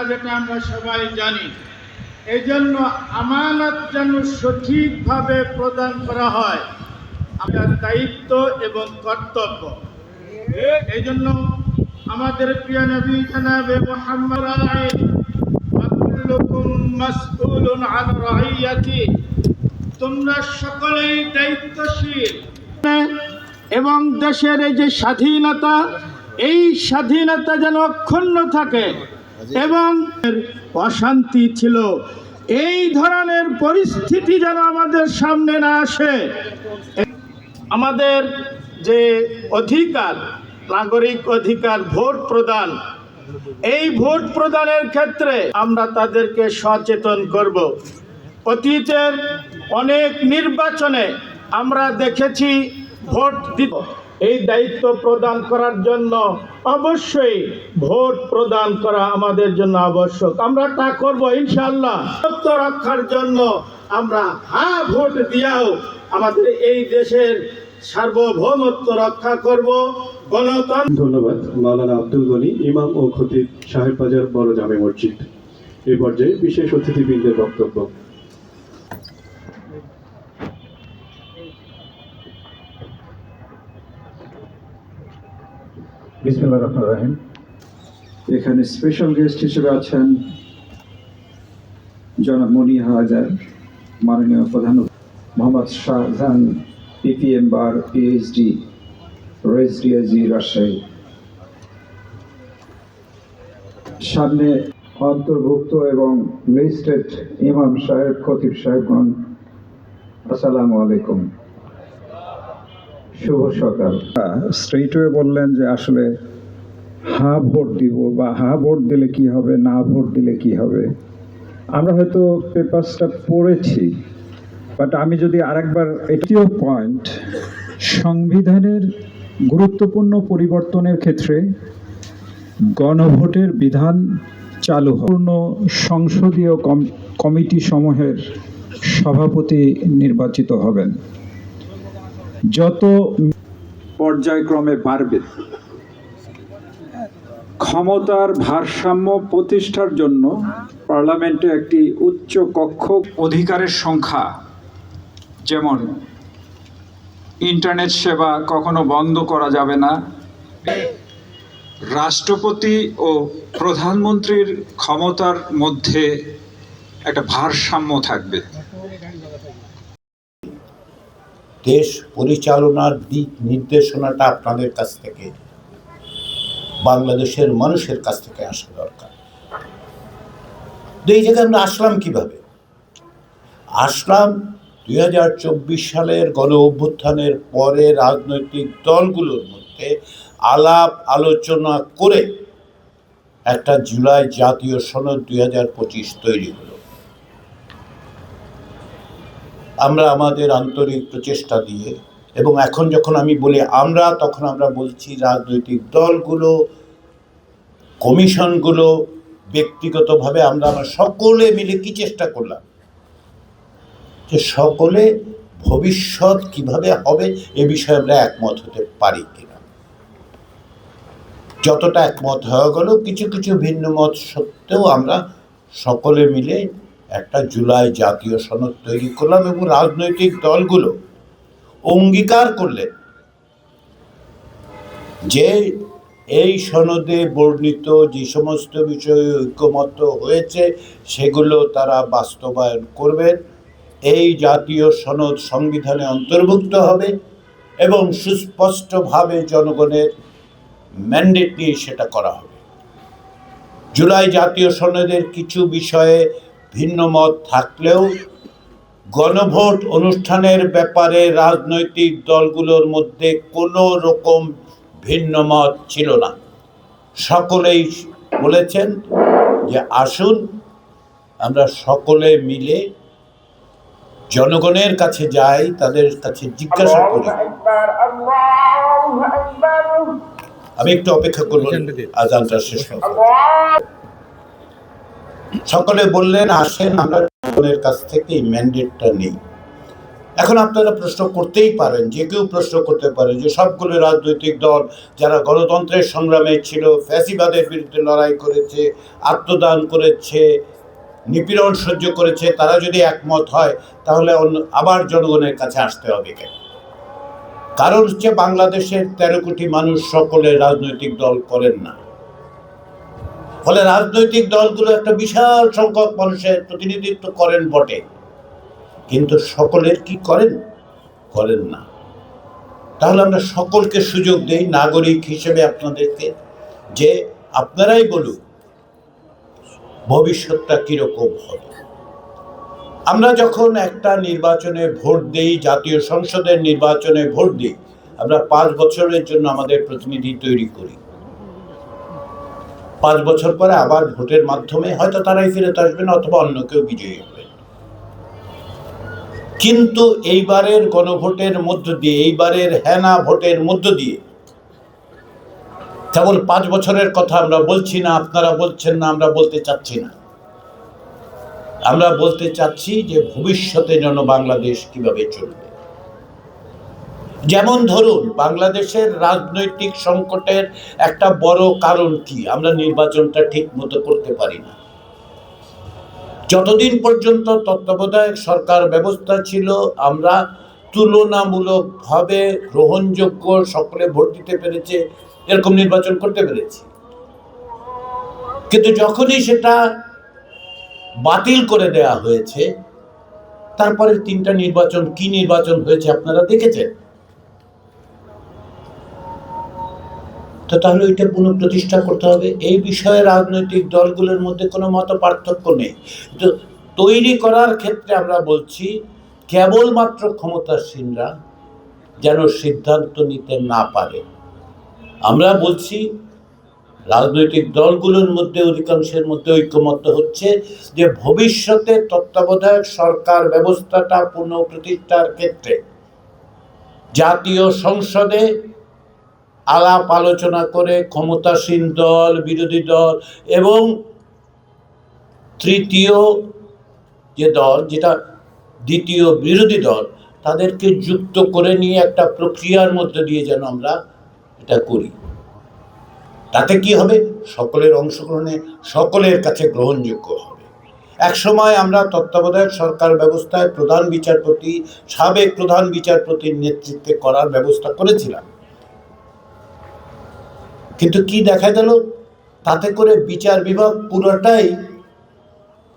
কাজ, এটা আমরা সবাই জানি। এই জন্য আমানত যেন সঠিকভাবে প্রদান করা হয় আমাদের দায়িত্ব এবং কর্তব্য। এই জন্য আমাদের প্রিয় নবী জনাবে মুহাম্মদ কুল্লুকুম মাসউলুন আন রাইয়াতি, তোমরা সকলেই দায়িত্বশীল। এবং দেশের এই যে স্বাধীনতা, এই স্বাধীনতা যেন অক্ষুণ্ণ থাকে এবং অশান্তি ছিল, এই ধরনের পরিস্থিতি যেন আমাদের সামনে না আসে। আমাদের যে অধিকার, নাগরিক অধিকার ভোট প্রদান, এই ভোট প্রদানের ক্ষেত্রে আমরা তাদেরকে সচেতন করব। অতীতের অনেক নির্বাচনে আমরা দেখেছি ভোট দিতে, এই দায়িত্ব প্রদান করার জন্য অবশ্যই ভোট প্রদান করা আমাদের জন্য আবশ্যক। আমরা তা করব ইনশাআল্লাহ। সত্য রক্ষার জন্য আমরা ভোট দিয়েও আমাদের এই দেশের সার্বভৌমত্ব রক্ষা করব। গণতন্ত্র। ধন্যবাদ মাওলানা আব্দুল গনি, ইমাম ও খতিব সাহেব বাজার বড় জামে মসজিদ। এই পর্যায়ে বিশেষ অতিথিবৃন্দের বক্তব্য। বিসমিল্লাহির রহমানির রহিম। এখানে স্পেশাল গেস্ট হিসেবে আছেন জনাব মনির হাজার, মাননীয় প্রধান মোহাম্মদ শাহজাহান পিপিএম বার পিএইচডি, রেজিডেন্সি রাজশাহী। সামনে অন্তর্ভুক্ত এবং লিস্টেড ইমাম সাহেব, খতিব সাহেবগণ, আসসালামু আলাইকুম, শুভ সকাল। স্ট্রেটওয়ে বললেন যে আসলে ভোট দিব বা ভোট দিলে কি হবে, না ভোট দিলে কি হবে। আমরা হয়তো পেপারসটা পড়েছি, বাট আমি যদি আরেকবার, এটিও পয়েন্ট, সংবিধানের গুরুত্বপূর্ণ পরিবর্তনের ক্ষেত্রে গণভোটের বিধান চালু পূর্ণ সংসদীয় কমিটি সমূহের সভাপতি নির্বাচিত হবেন। যত পর্যায়ক্রমে বাড়বে, ক্ষমতার ভারসাম্য প্রতিষ্ঠার জন্য পার্লামেন্টে একটি উচ্চ কক্ষ, অধিকারের সংখ্যা, যেমন ইন্টারনেট সেবা কখনো বন্ধ করা যাবে না, রাষ্ট্রপতি ও প্রধানমন্ত্রীর ক্ষমতার মধ্যে একটা ভারসাম্য থাকবে। দেশ পরিচালনার দিক নির্দেশনাটা আপনাদের কাছ থেকে, বাংলাদেশের মানুষের কাছ থেকে আসা দরকার। এই জায়গায় আমরা আসলাম কিভাবে? আসলাম 2024 সালের গণ অভ্যুত্থানের পরে রাজনৈতিক দলগুলোর মধ্যে আলাপ আলোচনা করে একটা জুলাই জাতীয় সনদ 2025 তৈরি হলো। আমরা আমাদের আন্তরিক প্রচেষ্টা দিয়ে, এবং এখন যখন আমি বলি আমরা, তখন আমরা বলছি রাজনৈতিক দলগুলো, কমিশনগুলো, ব্যক্তিগতভাবে আমরা সকলে মিলে কি চেষ্টা করলাম যে সকলে ভবিষ্যৎ কিভাবে হবে এ বিষয়ে আমরা একমত হতে পারি কিনা। যতটা একমত হয়ে গেল, কিছু কিছু ভিন্ন মত সত্ত্বেও আমরা সকলে মিলে একটা জুলাই জাতীয় সনদ তৈরি করলাম এবং রাজনৈতিক দলগুলো অঙ্গীকার করলেন যে এই সনদে বর্ণিত যে সমস্ত বিষয়ে ঐক্যমত্য হয়েছে সেগুলো তারা বাস্তবায়ন করবেন। এই জাতীয় সনদ সংবিধানে অন্তর্ভুক্ত হবে এবং সুস্পষ্টভাবে জনগণের ম্যান্ডেট নিয়ে সেটা করা হবে। জুলাই জাতীয় সনদের কিছু বিষয়ে ভিন্ন মত থাকলেও গণভোট অনুষ্ঠানের ব্যাপারে রাজনৈতিক দলগুলোর মধ্যে কোনো রকম ভিন্ন মত ছিল না। সকলেই বলেছেন যে আসুন আমরা সকলে মিলে জনগণের কাছে যাই, তাদের কাছে জিজ্ঞাসা করি। আমি একটু অপেক্ষা করব আজানটা শেষ হবে। সকলে বললেন আসেন আমরা জনগণের কাছ থেকে এই ম্যান্ডেটটা নেই। এখন আপনারা প্রশ্ন করতেই পারেন, যে কেউ প্রশ্ন করতে পারে যে সবগুলো রাজনৈতিক দল যারা গণতন্ত্রের সংগ্রামে ছিল, ফ্যাসিবাদের বিরুদ্ধে লড়াই করেছে, আত্মদান করেছে, নিপীড়ন সহ্য করেছে, তারা যদি একমত হয় তাহলে আবার জনগণের কাছে আসতে হবে কেন? কারণ হচ্ছে বাংলাদেশের 13 কোটি মানুষ সকলে রাজনৈতিক দল করেন না। ফলে রাজনৈতিক দলগুলো একটা বিশাল সংখ্যক মানুষের প্রতিনিধিত্ব করেন বটে, কিন্তু সকলের কি করেন না। তাহলে আমরা সকলকে সুযোগ দেই নাগরিক হিসেবে আপনাদেরকে, যে আপনারাই বলুন ভবিষ্যৎটা কিরকম হবে। আমরা যখন একটা নির্বাচনে ভোট দিই, জাতীয় সংসদের নির্বাচনে ভোট দিই, আমরা 5 বছরের জন্য আমাদের প্রতিনিধি তৈরি করি। 5 বছর পরে আবার ভোটের মাধ্যমে হয়তো তারাই ফেরত আসবেন অথবা অন্য কেউ বিজয়ী হবেন। কিন্তু এইবারের গণভোটের মধ্য দিয়ে, এইবারের হ্যানা ভোটের মধ্য দিয়ে কেবল 5 বছরের কথা আমরা বলছি না, আপনারা বলছেন না, আমরা বলতে চাচ্ছি না। আমরা বলতে চাচ্ছি যে ভবিষ্যতে যেন বাংলাদেশ কিভাবে চলবে। যেমন ধরুন, বাংলাদেশের রাজনৈতিক সংকটের একটা বড় কারণ কি? আমরা নির্বাচনটা ঠিক মতো করতে পারি না। যতদিন পর্যন্ত তত্ত্বাবধায়ক সরকার ব্যবস্থা ছিল, আমরা তুলনামূলকভাবে গ্রহণযোগ্য, সকলে ভোট দিতে পেরেছে, এরকম নির্বাচন করতে পেরেছি। কিন্তু যখনই সেটা বাতিল করে দেয়া হয়েছে, তারপরে 3টা নির্বাচন, কি নির্বাচন হয়েছে আপনারা দেখেছেন। তো তাহলে ওইটা পুনঃপ্রতিষ্ঠা করতে হবে। এই বিষয়ে রাজনৈতিক দলগুলোর মধ্যে কোনো মত পার্থক্য নেই। তো তৈরি করার ক্ষেত্রে আমরা বলছি কেবলমাত্র ক্ষমতাসীনরা যেন সিদ্ধান্ত নিতে না পারে। আমরা বলছি রাজনৈতিক দলগুলোর মধ্যে অধিকাংশের মধ্যে ঐক্যমত্য হচ্ছে যে ভবিষ্যতে তত্ত্বাবধায়ক সরকার ব্যবস্থাটা পুনঃপ্রতিষ্ঠার ক্ষেত্রে জাতীয় সংসদে আলাপ আলোচনা করে ক্ষমতাসীন দল, বিরোধী দল এবং তৃতীয় যে দল, যেটা দ্বিতীয় বিরোধী দল, তাদেরকে যুক্ত করে নিয়ে একটা প্রক্রিয়ার মধ্যে দিয়ে যেন আমরা এটা করি। তাতে কি হবে? সকলের অংশগ্রহণে সকলের কাছে গ্রহণযোগ্য হবে। একসময় আমরা তত্ত্বাবধায়ক সরকার ব্যবস্থায় প্রধান বিচারপতি, সাবেক প্রধান বিচারপতির নেতৃত্বে করার ব্যবস্থা করেছিলাম, কিন্তু কি দেখা গেল? তাতে করে বিচার বিভাগ পুরোটাই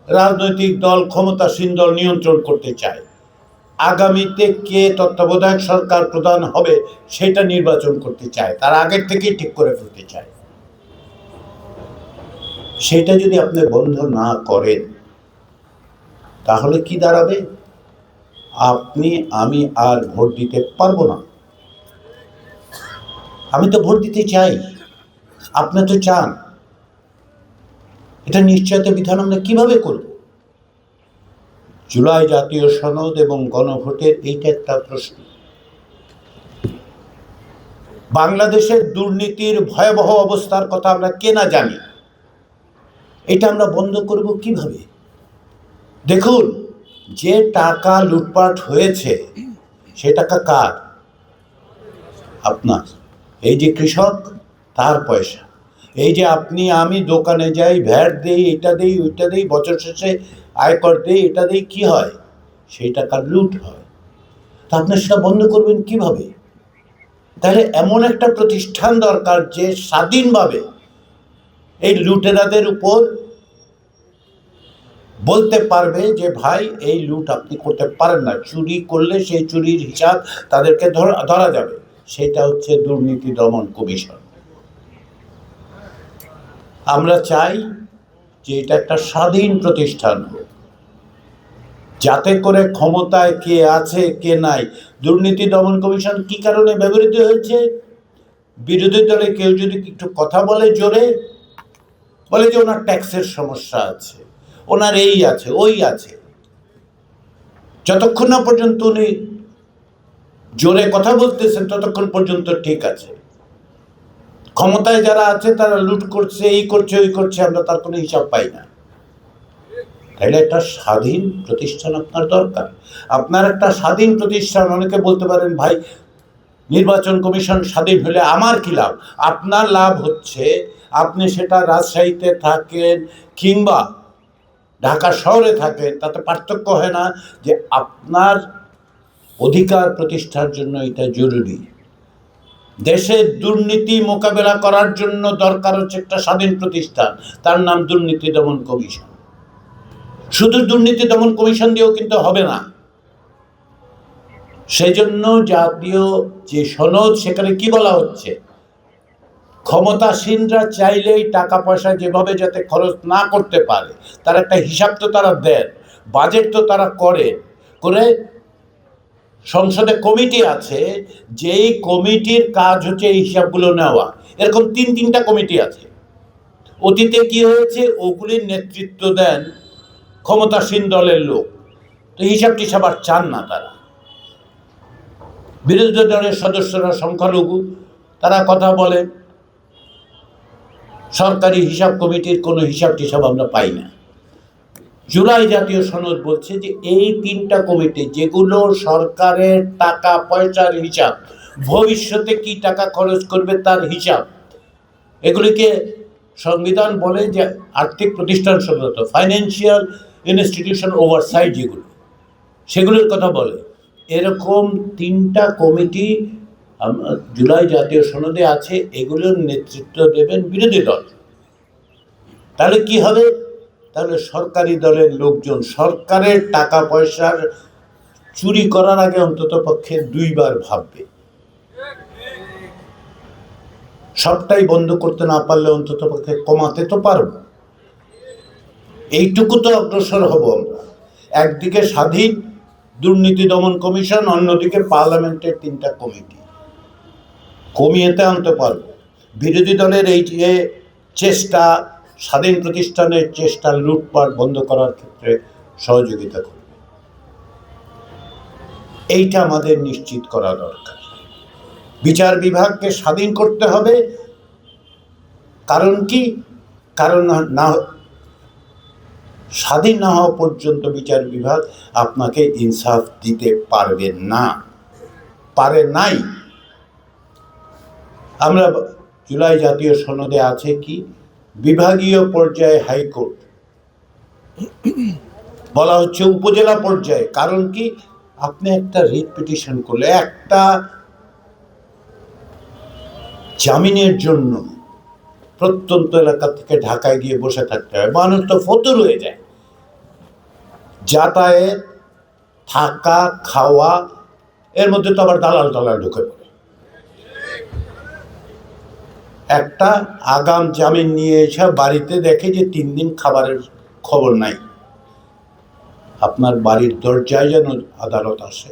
রাজনৈতিক দল, ক্ষমতাসীন দল নিয়ন্ত্রণ করতে চায়। আগামীতে কে তত্ত্বাবধায়ক সরকার প্রধান হবে সেটা নির্বাচন করতে চায়, তার আগের থেকেই ঠিক করে ফেলতে চায়। সেটা যদি আপনি বন্ধ না করেন তাহলে কি দাঁড়াবে? আপনি, আমি আর ভোট দিতে পারবো না। আমি তো ভোট দিতে চাই, আপনি তো চান। এটা নিশ্চয়তা বিধান আমরা কিভাবে করব? জুলাই জাতীয় সনদ এবং গণভোটের এইটা একটা প্রশ্ন। বাংলাদেশের দুর্নীতির ভয়াবহ অবস্থার কথা আমরা কে না জানি। এটা আমরা বন্ধ করব কিভাবে? দেখুন, যে টাকা লুটপাট হয়েছে সে টাকা কার? আপনার। এই যে কৃষক, তার পয়সা। এই যে আপনি আমি দোকানে যাই, ভ্যাট দেই, এটা দেই, ওইটা দেই, বছর শেষে আয়কর দেই, এটা দেই, কি হয়? সেই টাকা লুট হয়। তা আপনি সেটা বন্ধ করবেন কিভাবে? তাহলে এমন একটা প্রতিষ্ঠান দরকার যে স্বাধীনভাবে এই লুটেরাদের উপর বলতে পারবে যে ভাই এই লুট আপনি করতে পারেন না, চুরি করলে সেই চুরির হিসাব তাদেরকে ধরা যাবে। সেটা হচ্ছে দুর্নীতি দমন কমিশন। আমরা চাই যে এটা একটা স্বাধীন প্রতিষ্ঠান হোক, যাতে করে ক্ষমতায় কে আছে কে নাই। দুর্নীতি দমন কমিশন কি কারণে ব্যবহৃত হয়েছে? বিরোধী দলে কেউ যদি একটু কথা বলে জোরে, বলে যে ওনার ট্যাক্সের সমস্যা আছে, ওনার এই আছে, ওই আছে, যতক্ষণ না পর্যন্ত উনি জোরে কথা বলতেছেন ততক্ষণ পর্যন্ত ঠিক আছে। ক্ষমতায় যারা আছে তারা লুট করছে, এই করছে, ওই করছে, আমরা তার কোনো হিসাব পাই না। তাহলে একটা স্বাধীন প্রতিষ্ঠান আপনার দরকার। আপনার একটা স্বাধীন প্রতিষ্ঠান, অনেকে বলতে পারেন ভাই নির্বাচন কমিশন স্বাধীন হলে আমার কি লাভ? আপনার লাভ হচ্ছে আপনি সেটা রাজশাহীতে থাকেন কিংবা ঢাকা শহরে থাকেন, তাতে পার্থক্য হয় না যে আপনার অধিকার প্রতিষ্ঠার জন্য এটা জরুরি। দেশের দুর্নীতি মোকাবেলা করার জন্য দরকার হচ্ছে একটা স্বাধীন প্রতিষ্ঠান, তার নাম দুর্নীতি দমন কমিশন। শুধু দুর্নীতি দমন কমিশন দিয়েও কিন্তু হবে না। সেই জন্য জাতীয় যে সনদ, সেখানে কি বলা হচ্ছে, ক্ষমতাসীনরা চাইলেই টাকা পয়সা যেভাবে যাতে খরচ না করতে পারে তার একটা হিসাব তো তারা দেন, বাজেট তো তারা করে। সংসদে কমিটি আছে, যেই কমিটির কাজ হচ্ছে এই হিসাবগুলো নেওয়া। এরকম তিনটা কমিটি আছে। অতীতে কি হয়েছে, ওগুলির নেতৃত্ব দেন ক্ষমতাসীন দলের লোক, তো হিসাব টিসাব আর চান না তারা। বিরোধী দলের সদস্যরা সংখ্যালঘু, তারা কথা বলে, সরকারি হিসাব কমিটির কোনো হিসাব টিসাব আমরা পাই না। জুলাই জাতীয় সনদ বলছে যে এই তিনটা কমিটি, যেগুলো সরকারের টাকা পয়সার হিসাব, ভবিষ্যতে কি টাকা খরচ করবে তার হিসাব, এগুলিকে সংবিধান বলে যে আর্থিক প্রতিষ্ঠান সংক্রান্ত ফাইন্যান্সিয়াল ইনস্টিটিউশন ওভারসাইট, যেগুলো সেগুলোর কথা বলে। এরকম তিনটা কমিটি জুলাই জাতীয় সনদে আছে, এগুলোর নেতৃত্ব দেবেন বিরোধী দল। তাহলে কি হবে? তাহলে সরকারি দলের লোকজন সরকারের টাকা পয়সার চুরি করার আগে অন্তত পক্ষে দুইবার ভাববে। সবটাই বন্ধ করতে না পারলে অন্তত পক্ষে কমাতে তো পারবো। এইটুকু তো অগ্রসর হব আমরা। একদিকে স্বাধীন দুর্নীতি দমন কমিশন, অন্যদিকে পার্লামেন্টের তিনটা কমিটি, কমিয়েতে আনতে পারবো। বিরোধী দলের এই যে চেষ্টা, স্বাধীন প্রতিষ্ঠানের চেষ্টা, লুটপাট বন্ধ করার ক্ষেত্রে সহযোগিতা করবে। এইটা আমাদের নিশ্চিত করা দরকার। বিচার বিভাগকে স্বাধীন করতে হবে। কারণ কি? কারণ না, স্বাধীন না হওয়া পর্যন্ত বিচার বিভাগ আপনাকে ইনসাফ দিতে পারবে না, পারে নাই। আমরা জুলাই জাতীয় সনদে আছে কি, বিভাগীয় পর্যায়ে হাইকোর্ট বলা হচ্ছে উপজেলা পর্যায়ে। কারণ কি? আপনি একটা রিট পিটিশন করলে, একটা জামিনের জন্য প্রত্যন্ত এলাকা থেকে ঢাকায় গিয়ে বসে থাকতে হয়, মানুষ তো ফতুর হয়ে যায়। যাতায়াত, থাকা, খাওয়া, এর মধ্যে তো আবার দালাল ঢুকে পড়ে। একটা আগাম জামিন নিয়ে এসে বাড়িতে দেখে যে 3 দিন খাবারের খবর নাই। আপনার বাড়ির দরজায় যেন আদালত আসে,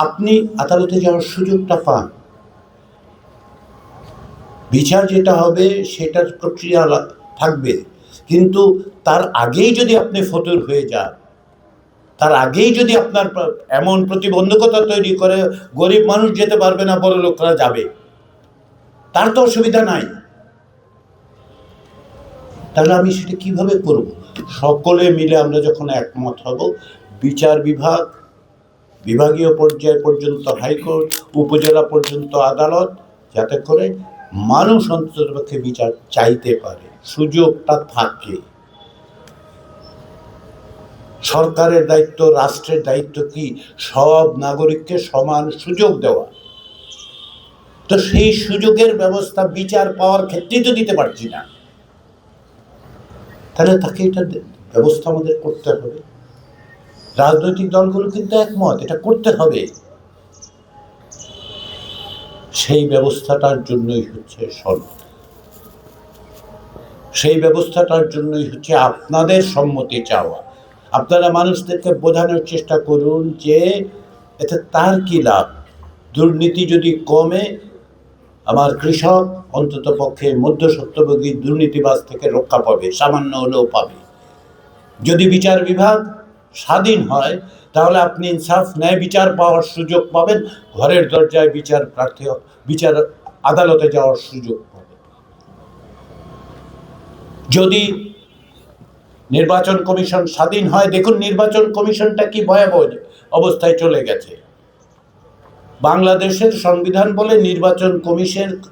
আপনি আদালতে যাওয়ার সুযোগটা পান। বিচার যেটা হবে সেটার প্রক্রিয়া থাকবে, কিন্তু তার আগেই যদি আপনি ফতুর হয়ে যান, তার আগেই যদি আপনার এমন প্রতিবন্ধকতা তৈরি করে গরিব মানুষ যেতে পারবে না, বড় লোকরা যাবে, তার তো অসুবিধা নাই। তাহলে আমি সেটা কিভাবে করব? সকলে মিলে আমরা যখন একমত হব, বিচার বিভাগ, বিভাগীয় পর্যায় পর্যন্ত হাইকোর্ট, উপজেলা পর্যন্ত আদালত, যাতে করে মানুষ অন্ততপক্ষে বিচার চাইতে পারে, সুযোগটা থাকে। সরকারের দায়িত্ব, রাষ্ট্রের দায়িত্ব কি? সব নাগরিককে সমান সুযোগ দেওয়া। তো সেই সুযোগের ব্যবস্থা বিচার পাওয়ার ক্ষেত্রেই তো দিতে পারছি না, তাহলে তাকে এটা ব্যবস্থা আমাদের করতে হবে। রাজনৈতিক দলগুলো কিন্তু একমত, এটা করতে হবে। সেই ব্যবস্থাটার জন্যই হচ্ছে সনদ, সেই ব্যবস্থাটার জন্যই হচ্ছে আপনাদের সম্মতি চাওয়া। আপনারা মানুষদেরকে বোঝানোর চেষ্টা করুন যে এতে তার কি লাভ। দুর্নীতি যদি কমে, আমার কৃষক অন্তত পক্ষে মধ্যস্বত্বভোগী দুর্নীতিবাজ থেকে রক্ষা পাবে, সামান্য হলেও পাবে। যদি বিচার বিভাগ স্বাধীন হয়, তাহলে আপনি ইনসাফ, ন্যায় বিচার পাওয়ার সুযোগ পাবেন, ঘরের দরজায় বিচার আদালতে যাওয়ার সুযোগ পাবেন। যদি নির্বাচন কমিশন স্বাধীন হয়। দেখুন নির্বাচন কমিশনটা কি ভয়াবহ অবস্থায় চলে গেছে। বাংলাদেশের সংবিধান বলে নির্বাচন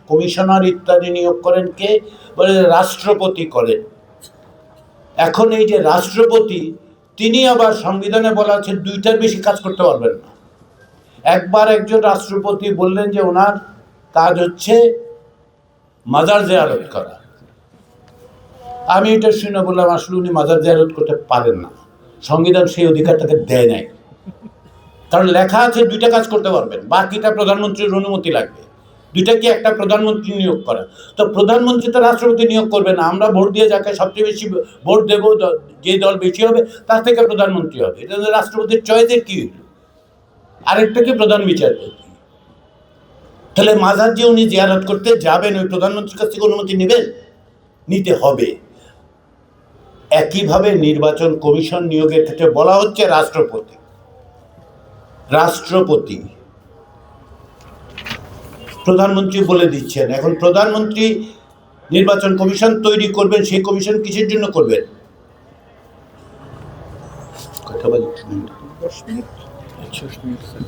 কমিশনার ইত্যাদি নিয়োগ করেন কে? বলে রাষ্ট্রপতি করেন। এখন এই যে রাষ্ট্রপতি, তিনি আবার সংবিধানে বলা আছে 2টার বেশি কাজ করতে পারবেন না। একবার একজন রাষ্ট্রপতি বললেন যে ওনার কাজ হচ্ছে মাজার জিয়ারত করা। আমি এটা শুনে বললাম আসলে উনি মাজার জিয়ারত করতে পারেন না, সংবিধান সেই অধিকার তাকে দেয় নাই। কারণ লেখা আছে 2টা কাজ করতে পারবেন, বাকিটা প্রধানমন্ত্রীর অনুমতি লাগবে। 2টা কি? একটা প্রধানমন্ত্রী নিয়োগ করা। তো প্রধানমন্ত্রী তো রাষ্ট্রপতি নিয়োগ করবে না, আমরা ভোট দিয়ে যাকে সবচেয়ে বেশি ভোট দেব, যে দল বেশি হবে তার থেকে প্রধানমন্ত্রী হবে। এটা রাষ্ট্রপতির চয়েসের কি হইল? আরেকটা কি প্রধান বিচারপতি। তাহলে মাজার যে উনি জিয়ারত করতে যাবেন, ওই প্রধানমন্ত্রীর কাছ থেকে অনুমতি নেবেন? নিতে হবে। একইভাবে নির্বাচন কমিশন নিয়োগের ক্ষেত্রে বলা হচ্ছে রাষ্ট্রপতি প্রধানমন্ত্রী বলে দিচ্ছেন। এখন প্রধানমন্ত্রী নির্বাচন কমিশন তৈরি করবেন, সেই কমিশন কিসের জন্য করবেন?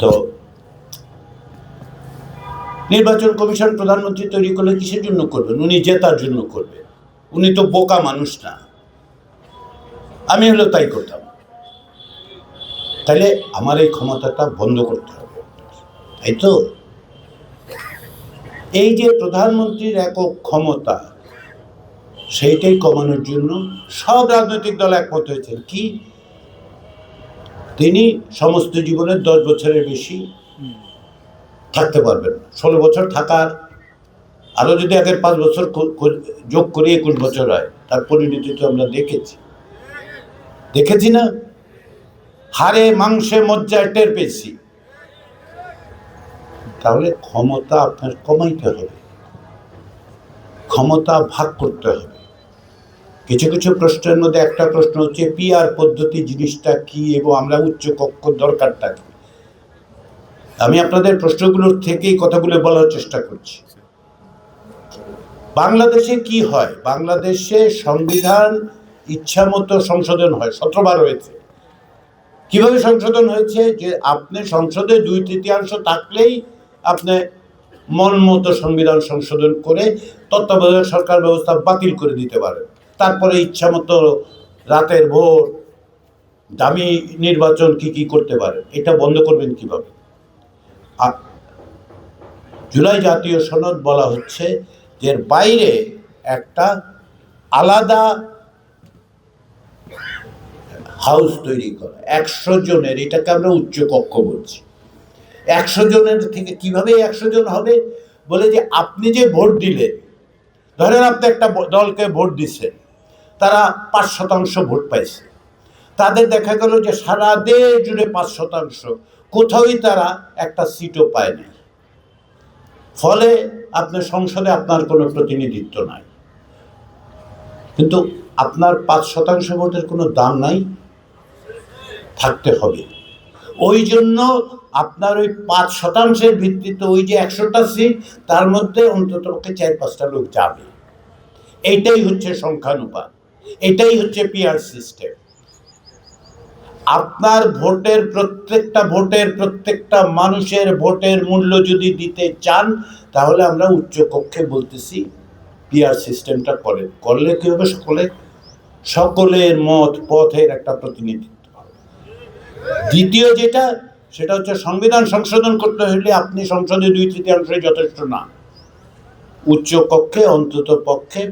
তো নির্বাচন কমিশন প্রধানমন্ত্রী তৈরি করলে কিসের জন্য করবেন? উনি জেতার জন্য করবেন। উনি তো বোকা মানুষ না। আমি হলো তাই করতাম। তাহলে আমার এই ক্ষমতাটা বন্ধ করতে হবে, তাই তো? এই যে প্রধানমন্ত্রীর একক ক্ষমতা, সেইটাই কমানোর জন্য সব রাজনৈতিক দল একমত হয়েছে কি তিনি সমস্ত জীবনের 10 বছরের বেশি থাকতে পারবেন না। 16 বছর থাকার, আরো যদি আগের 5 বছর যোগ করে 21 বছর হয়, তার পরিণতি তো আমরা দেখেছি না? হাড়ে মাংসে মজ্জায় টের পেয়েছি। তাহলে ক্ষমতা আপনার কমাইতে হবে, ক্ষমতা ভাগ করতে হবে। কিছু কিছু প্রশ্নের মধ্যে একটা প্রশ্ন হচ্ছে পিআর পদ্ধতি জিনিসটা কি এবং আমরা উচ্চ কক্ষ দরকারটা কি। আমি আপনাদের প্রশ্নগুলোর থেকেই কথাগুলো বলার চেষ্টা করছি। বাংলাদেশে কি হয়? বাংলাদেশে সংবিধান ইচ্ছামতো সংশোধন হয়, 17 বার হয়েছে। কিভাবে সংশোধন হয়েছে? যে আপনি সংসদে 2/3 থাকলেই আপনি মন মতো সংবিধান সংশোধন করে তত্ত্বাবধায়ক সরকার ব্যবস্থা বাতিল করে দিতে পারেন। তারপরে ইচ্ছামতো রাতের ভোট, দামি নির্বাচন কি করতে পারেন। এটা বন্ধ করবেন কিভাবে? জুলাই জাতীয় সনদ বলা হচ্ছে এর বাইরে একটা আলাদা হাউস তৈরি করা 100 জনের, এটাকে আমরা উচ্চ কক্ষ বলছি। 100 জনের থেকে কিভাবে 100 জন হবে? বলে যে আপনি যে ভোট দিলেন, ধরেন আপনি একটা দলকে ভোট দিচ্ছেন, তারা 5% ভোট পাইছে। তাদের দেখা গেল যে সারা দেশ জুড়ে 5%, কোথাওই তারা একটা সিটও পায় নাই। ফলে আপনার সংসদে আপনার কোনো প্রতিনিধিত্ব নাই। কিন্তু আপনার 5% ভোটের কোনো দাম নাই, থাকতে হবে। ওই জন্য আপনার ওই 5%-এর ভিত্তিতে ওই যে 100টা সিট, তার মধ্যে অন্তত 4-5টা লোক যাবে। এইটাই হচ্ছে সংখ্যানুপাত, এটাই হচ্ছে পিআর সিস্টেম। আপনার প্রত্যেকটা মানুষের ভোটের মূল্য যদি দিতে চান, তাহলে আমরা উচ্চ কক্ষে বলতেছি পিআর সিস্টেমটা করলে কি হবে? সকলের মত পথের একটা প্রতিনিধিত্ব হবে। দ্বিতীয় সেটা হচ্ছে সংবিধান সংশোধন করতে হলে আপনি সংসদে 2/3 যথেষ্ট না, উচ্চ কক্ষে অন্তত পক্ষে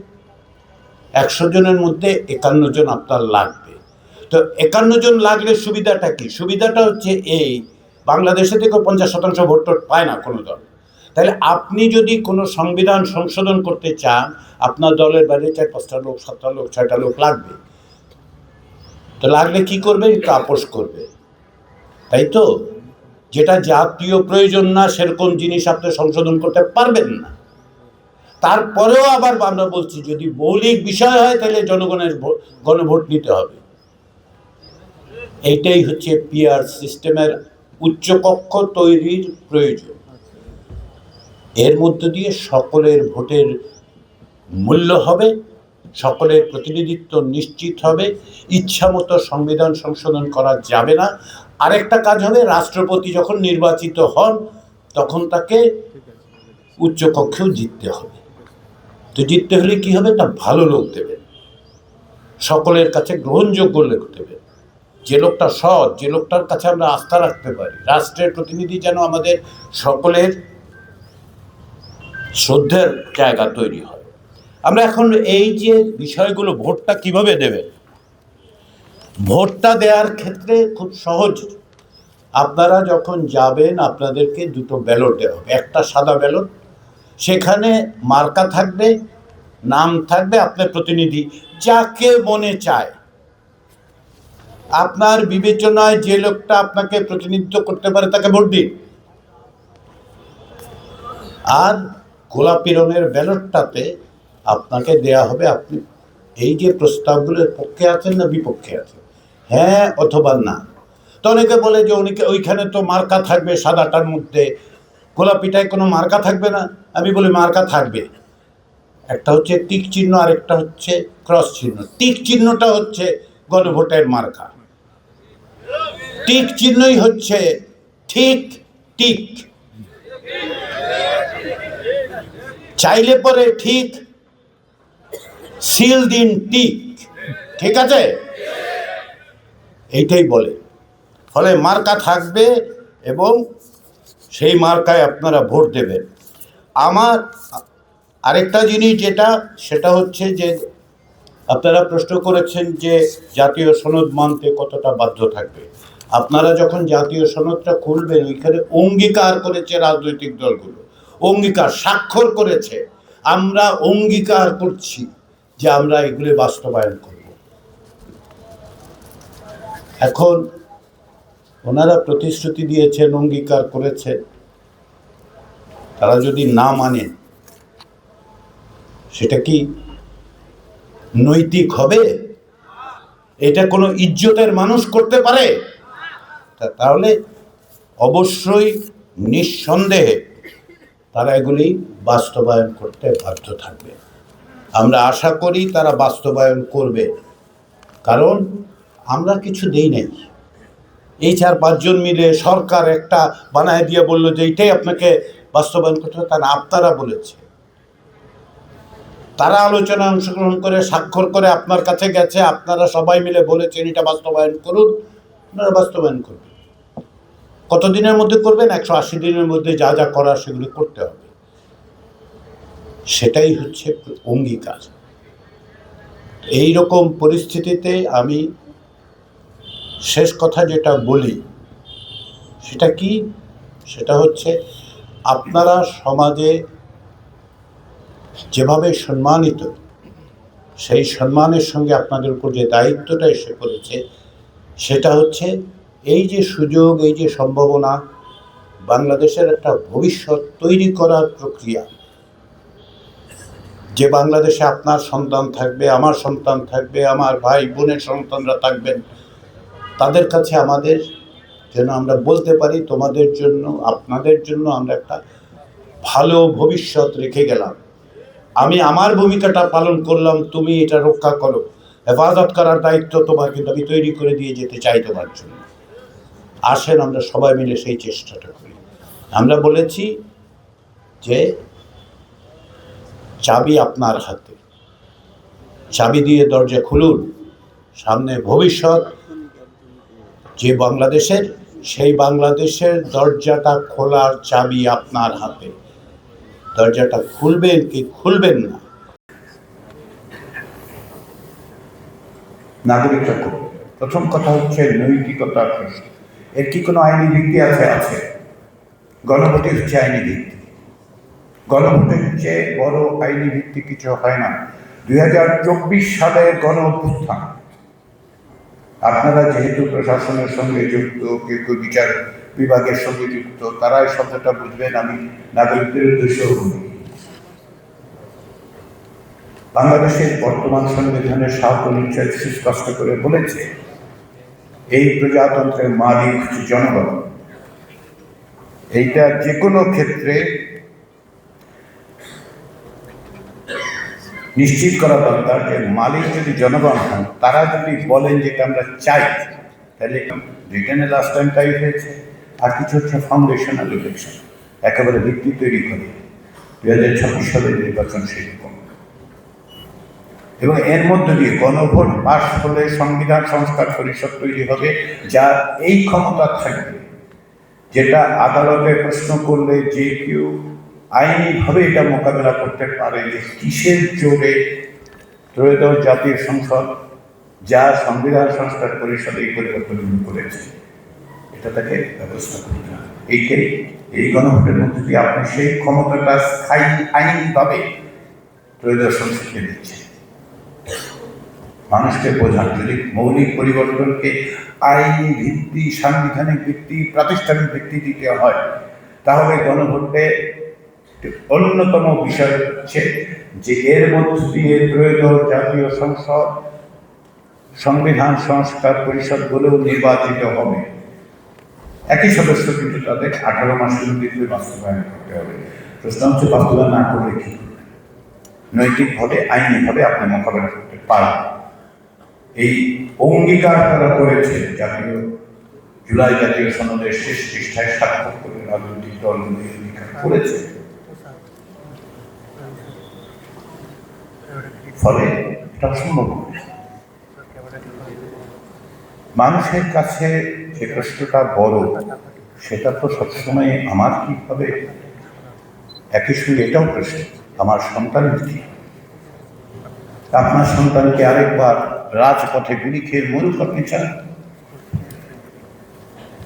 100 জনের মধ্যে 51 জন আপনার লাগবে। তো 51 জন লাগলে সুবিধাটা কি? সুবিধাটা হচ্ছে এই, বাংলাদেশে থেকে 50% ভোট পায় না কোনো দল। তাহলে আপনি যদি কোনো সংবিধান সংশোধন করতে চান, আপনার দলের বাইরে 4-5টা লোক, 7টা লোক, 6টা লোক লাগবে। তো লাগলে কি করবে? আপোষ করবে, তাই তো? যেটা জাতীয় প্রয়োজন না সেরকম জিনিস আপনি সংশোধন করতে পারবেন না। তারপরেও আবার আমরা বলছি যদি মৌলিক বিষয় হয় তাহলে জনগণের গণভোট নিতে হবে। এইটাই হচ্ছে পিআর সিস্টেমের উচ্চকক্ষ তৈরির প্রয়োজন। এর মধ্য দিয়ে সকলের ভোটের মূল্য হবে সকলের প্রতিনিধিত্ব নিশ্চিত হবে, ইচ্ছামতো সংবিধান সংশোধন করা যাবে না। আরেকটা কাজ হবে, রাষ্ট্রপতি যখন নির্বাচিত হন তখন তাকে উচ্চকক্ষেও জিততে হবে। তো জিততে হলে কি হবে, তা ভালো লোক দেবেন, সকলের কাছে গ্রহণযোগ্য লোক দেবেন, যে লোকটা সৎ, যে লোকটার কাছে আমরা আস্থা রাখতে পারি। রাষ্ট্রের প্রতিনিধি যেন আমাদের সকলের শ্রদ্ধের জায়গা তৈরি হয়। আমরা এখন এই যে বিষয়গুলো, ভোটটা কিভাবে দেবেন, ভোটটা দেওয়ার ক্ষেত্রে খুব সহজ। আপনারা যখন যাবেন আপনাদেরকে দুটো ব্যালট দেওয়া হবে, একটা সাদা ব্যালট, সেখানে মার্কা থাকবে, নাম থাকবে, আপনার প্রতিনিধি যাকে মনে চায় আপনার বিবেচনায় যে লোকটা আপনাকে প্রতিনিধিত্ব করতে পারে তাকে ভোট দিন। আর গোলাপি রঙের ব্যালটটাতে আপনাকে দেয়া হবে আপনি এই যে প্রস্তাবগুলোর পক্ষে আছেন না বিপক্ষে আছেন, হ্যাঁ অথবা না। তো অনেকে বলে যে ওইখানে তো মার্কা থাকবে, সাদাটার মধ্যে গোলাপিটায় কোনো মার্কা থাকবে না। আমি বলি মার্কা থাকবে, একটা হচ্ছে টিক চিহ্ন আর একটা হচ্ছে ক্রস চিহ্ন। টিক চিহ্নটা হচ্ছে গণভোটের মার্কা, টিক চিহ্নই হচ্ছে ঠিক টিক, চাইলে পরে ঠিক, সিল দিন টিক, ঠিক আছে, এইটাই বলে। ফলে মার্কা থাকবে এবং সেই মার্কায় আপনারা ভোট দেবেন। আমার আরেকটা জিনিস সেটা হচ্ছে যে আপনারা প্রশ্ন করেছেন যে জাতীয় সনদ মানতে কতটা বাধ্য থাকবে। আপনারা যখন জাতীয় সনদটা খুলবেন ওইখানে অঙ্গীকার করেছে রাজনৈতিক দলগুলো, অঙ্গীকার স্বাক্ষর করেছে, আমরা অঙ্গীকার করছি যে আমরা এগুলো বাস্তবায়ন করব। এখন ওনারা প্রতিশ্রুতি দিয়েছেন, অঙ্গীকার করেছেন, তারা যদি না মানে সেটা কি নৈতিক হবে? এটা কোনো ইজ্জতের মানুষ করতে পারে? তাহলে অবশ্যই নিঃসন্দেহে তারা এগুলি বাস্তবায়ন করতে বাধ্য থাকবে। আমরা আশা করি তারা বাস্তবায়ন করবে, কারণ আমরা কিছু দেই নাই। এই 4-5 জন মিলে সরকার একটা বানায় দিয়ে বললো যে এইটাই আপনাকে বাস্তবায়ন করতে হবে, তা না, আপনারা বলেছে। তারা আলোচনায় অংশগ্রহণ করে স্বাক্ষর করে আপনার কাছে গেছে, আপনারা সবাই মিলে বলেছেন এটা বাস্তবায়ন করুন, আপনারা বাস্তবায়ন করবেন। কতদিনের মধ্যে করবেন? 180 দিনের মধ্যে যা যা করার সেগুলো করতে হবে, সেটাই হচ্ছে অঙ্গীকার। এই রকম পরিস্থিতিতে আমি শেষ কথা যেটা বলি সেটা কি, সেটা হচ্ছে আপনারা সমাজে যেভাবে সম্মানিত, সেই সম্মানের সঙ্গে আপনাদের উপর যে দায়িত্বটা এসে পড়েছে সেটা হচ্ছে এই যে সুযোগ, এই যে সম্ভাবনা, বাংলাদেশের একটা ভবিষ্যৎ তৈরি করার প্রক্রিয়া, যে বাংলাদেশে আপনার সন্তান থাকবে, আমার সন্তান থাকবে, আমার ভাই বোনের সন্তানরা থাকবেন, তাদের কাছে আমাদের যেন আমরা বলতে পারি তোমাদের জন্য, আপনাদের জন্য আমরা একটা ভালো ভবিষ্যৎ রেখে গেলাম। আমি আমার ভূমিকাটা পালন করলাম, তুমি এটা রক্ষা করো, হেফাজত করার দায়িত্ব তোমার, কিন্তু আমি তৈরি করে দিয়ে যেতে চাই তোমার জন্য। আসেন আমরা সবাই মিলে সেই চেষ্টাটা করি। আমরা বলেছি যে চাবি আপনার হাতে, চাবি দিয়ে দরজা খুলুন, সামনে ভবিষ্যৎ যে বাংলাদেশের, সেই বাংলাদেশের দরজাটা খোলার চাবি আপনার হাতে। দরজাটা খুলবেন কি খুলবেন না, নাগরিকরা করবে। প্রথম কথা হচ্ছে নৈতিকতার প্রশ্ন। এর কি কোনো আইনি ভিত্তি আছে? আছে। গণভোটের হচ্ছে আইনি ভিত্তি। গণভোটের চেয়ে বড় আইনি ভিত্তি কিছু হয় না। 2024 সালের গণ অভ্যুত্থান, আপনারা যেহেতু প্রশাসনের সঙ্গে যুক্ত, কেউ কেউ বিচার বিভাগের সঙ্গে যুক্ত, তারা এই শব্দটা বুঝবেন, আমি নাগরিকদের উদ্দেশ্যেও বলি। বাংলাদেশের বর্তমান সংবিধানের 7 অনুচ্ছেদ সুস্পষ্ট করে বলেছে এই প্রজাতন্ত্রের মালিক হচ্ছে জনগণ। এইটা যে কোনো ক্ষেত্রে নিশ্চিত করা দরকার যে মালিক যদি জনগণ হন, তারা যদি বলেন যেটা আমরা চাই, তাহলে ব্রিটেনে লাস্ট টাইম তাই হয়েছে। আর কিছু হচ্ছে ফাউন্ডেশনাল ইলেকশন, একেবারে ভিত্তি তৈরি করে 2026 সালের নির্বাচন সেরকম। এবং এর মধ্যে দিয়ে গণভোট পাস হলে সংবিধান সংস্কার পরিষদ তৈরি হবে, যার এই ক্ষমতা থাকবে, যেটা আদালতে প্রশ্ন করলে যে কেউ আইনিভাবে এটা মোকাবেলা করতে পারে যে কিসের জোরে ত্রয়োদশ জাতীয় সংসদ, যা সংবিধান সংস্কার পরিষদ এই পরিবর্তনগুলো করেছে, এটা তাকে ব্যবস্থা করতে হবে। এই গণভোটের মধ্যে দিয়ে আপনি সেই ক্ষমতাটা স্থায়ী আইনিভাবে ত্রয়োদশ সংসদকে দিচ্ছেন। মানুষকে বোঝান, যদি মৌলিক পরিবর্তনকে আইনি ভিত্তি, সাংবিধানিক ভিত্তি, প্রাতিষ্ঠানিক ভিত্তি দিতে হয়, তাহলে গণভোটে অন্যতম বিষয় হচ্ছে যে এর মধ্য দিয়ে ত্রয়োদশ জাতীয় সংসদ, সংবিধান সংস্কার পরিষদগুলো নির্বাচিত হবে। একই সদস্য কিন্তু তাদের 18 মাসের ভিতরে বাস্তবায়ন করতে হবে। প্রশ্ন হচ্ছে বাস্তবায়ন না করলে কি নৈতিকভাবে, আইনিভাবে আপনি মোকাবেলা করতে পারেন। এই অঙ্গীকার তারা করেছে জাতীয় জুলাই জাতীয় সনদের শেষ পৃষ্ঠায় স্বাক্ষর করে রাজনৈতিক দলগুলি অঙ্গীকার করেছে। ফলে এটা সম্ভব। মানুষের কাছে যে প্রশ্নটা বড়, সেটা তো সবসময় আমার কি হবে, একই সঙ্গে এটাও প্রশ্ন আমার সন্তানের কি। আপনার সন্তানকে আরেকবার রাজপথে গুলি খেয়ে মরুক আপনি চান?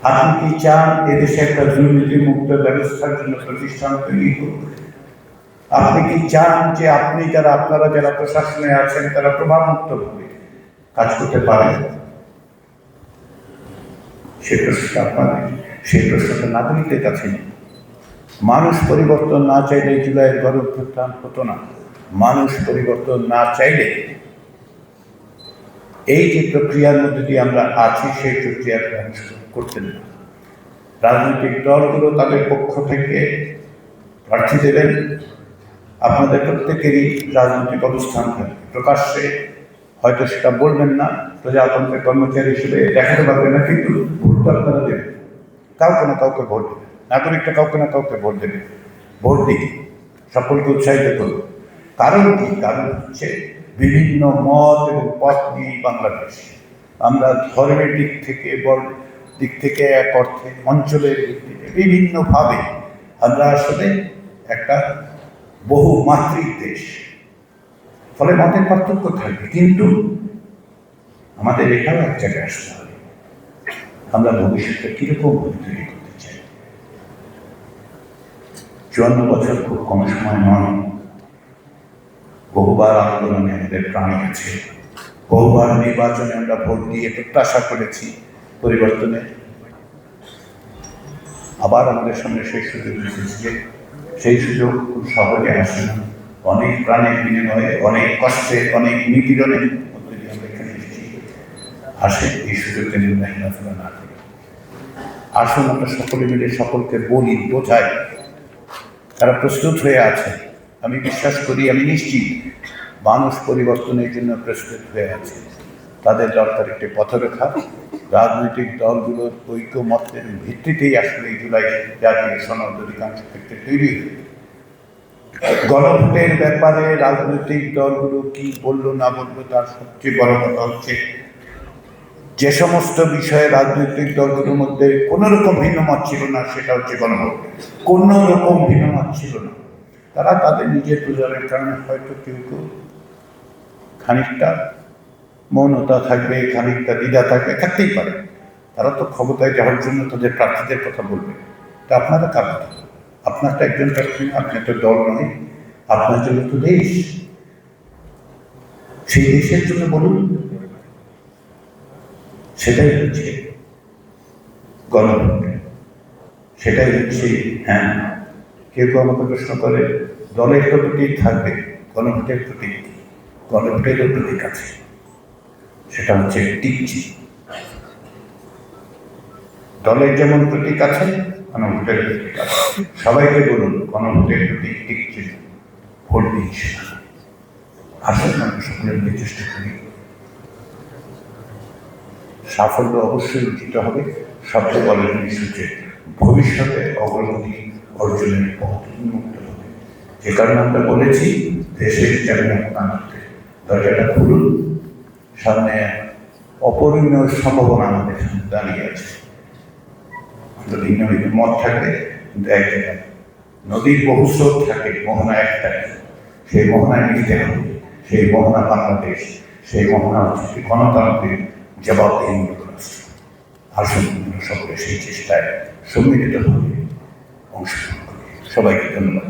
আপনি কি চান এদেশে একটা দুর্নীতি মুক্ত ব্যবস্থার জন্য প্রতিষ্ঠান তৈরি হোক? আপনি কি চান যে আপনারা যারা প্রশাসনে আছেন তারা প্রভাবমুক্তভাবে কাজ করতে পারেন? সেই প্রশ্নটা নাগরিকদের কাছে নেই। মানুষ পরিবর্তন না চাইলে জুলাইয়ের গণঅভ্যুত্থান হতো না। মানুষ পরিবর্তন না চাইলে এই যে প্রক্রিয়ার মধ্যে দিয়ে আমরা আছি, সেই প্রক্রিয়াকে অনুসরণ করতেন না। রাজনৈতিক দলগুলো তাদের পক্ষ থেকে প্রার্থী দেবেন, আপনাদের প্রত্যেকেরই রাজনৈতিক অবস্থান থাকবে। প্রকাশ্যে হয়তো সেটা বলবেন না, প্রজাতন্ত্রের কর্মচারী হিসেবে দেখাতে পারবেন না, কিন্তু ভোট আপনারা দেবেন, কাউকে না কাউকে ভোট দেবেন। নাগরিকটা কাউকে না কাউকে ভোট দেবে, ভোট দিয়ে সকলকে উৎসাহিত করবে। কারণ কি? কারণ হচ্ছে বিভিন্ন মত এবং পথ নিয়ে বাংলাদেশ। আমরা ধর্মের দিক থেকে এক অর্থে, অঞ্চলের ভিত্তিতে বিভিন্নভাবে আমরা আসলে একটা বহুমাত্রিক দেশ। ফলে মতের পার্থক্য থাকবে, কিন্তু আমাদের এটাও এক জায়গায় আসতে হবে, আমরা ভবিষ্যতে কিরকম তৈরি করতে চাই। 54 বছর খুব কম সময় নয়। বহুবার আন্দোলনে আমাদের প্রাণ গেছে, বহুবার নির্বাচনে আমরা ভোট দিয়ে প্রত্যাশা করেছি পরিবর্তনে। আবার আমাদের সামনে সেই সুযোগ এসেছে, সেই সুযোগ খুব সহজে আসে না। অনেক প্রাণের বিনিময়ে, অনেক কষ্টে, অনেক নিপীড়নের মধ্যে দিয়ে আমরা এখানে এসেছি। আসে এই সুযোগকে নির্বাহী না করি। আসুন আমরা সকলে মিলে সকলকে বলি, বোঝাই, তারা প্রস্তুত হয়ে আছে। আমি বিশ্বাস করি, আমি নিশ্চিত মানুষ পরিবর্তনের জন্য প্রস্তুত হয়ে আছে। তাদের দরকার একটি পথরেখা। রাজনৈতিক দলগুলোর ঐক্যমতের ভিত্তিতেই আসলে এই জুলাই জাতীয় সনদ অধিকাংশ ক্ষেত্রে তৈরি হয়েছে। গণভোটের ব্যাপারে রাজনৈতিক দলগুলো কি বললো না বললো, তার সবচেয়ে বড় কথা হচ্ছে যে সমস্ত বিষয়ে রাজনৈতিক দলগুলোর মধ্যে কোনো রকম ভিন্নমত ছিল না, সেটা হচ্ছে গণভোট। কোনো রকম ভিন্নমত ছিল না। তারা তাদের নিজের প্রচারের কারণে হয়তো কেউ কেউ খানিকটা মৌনতা থাকবে, খানিকটা দ্বিধা থাকবে, থাকতেই পারে। তারা তো ক্ষমতায় যাওয়ার জন্য তাদের প্রার্থীদের কথা বলবে। তা আপনারা কার কথা? আপনার তো একজন প্রার্থী, আপনি তো দল নয়, আপনার জন্য তো দেশ। সেই দেশের জন্য বলুন। সেটাই হচ্ছে গণভোট, সেটাই হচ্ছে। হ্যাঁ, কেউ কেউ আমাকে প্রশ্ন করে দলের তো প্রতীক থাকবে, গণভোটের প্রতীক, গণভোটেরও প্রতীক আছে, সেটা হচ্ছে টিকচি। দলের যেমন প্রতীক আছে, গণভোটের প্রতীক আছে। সবাইকে বলুন গণভোটের প্রতীক টিকচি, ভোট দিন। আসুন আমরা সকলে মিলে চেষ্টা করি। সাফল্য অবশ্যই দিতে হবে, সবচেয়ে বড় জিনিস হচ্ছে ভবিষ্যতে অগ্রগতি অর্জনের পথ উন্মুক্ত হবে। যে কারণে আমরা বলেছি দেশের চাকরি আনতে দরজাটা খুলুন, সামনে অপরিমেয় সম্ভাবনা আমাদের সামনে দাঁড়িয়ে আছে। ভিন্ন ভিন্ন মত থাকবে, কিন্তু এক জায়গায় নদীর বহু স্রোত থাকে, মোহনা একটাই। সেই মোহনায় মিলতে হবে, সেই মোহনা বাংলাদেশ, সেই মোহনা হচ্ছে গণতান্ত্রিক জবাবদিহিমূলক রাষ্ট্র। আসুন সকলে সেই চেষ্টায় সম্মিলিতভাবে অংশগ্রহণ করি। সবাইকে ধন্যবাদ।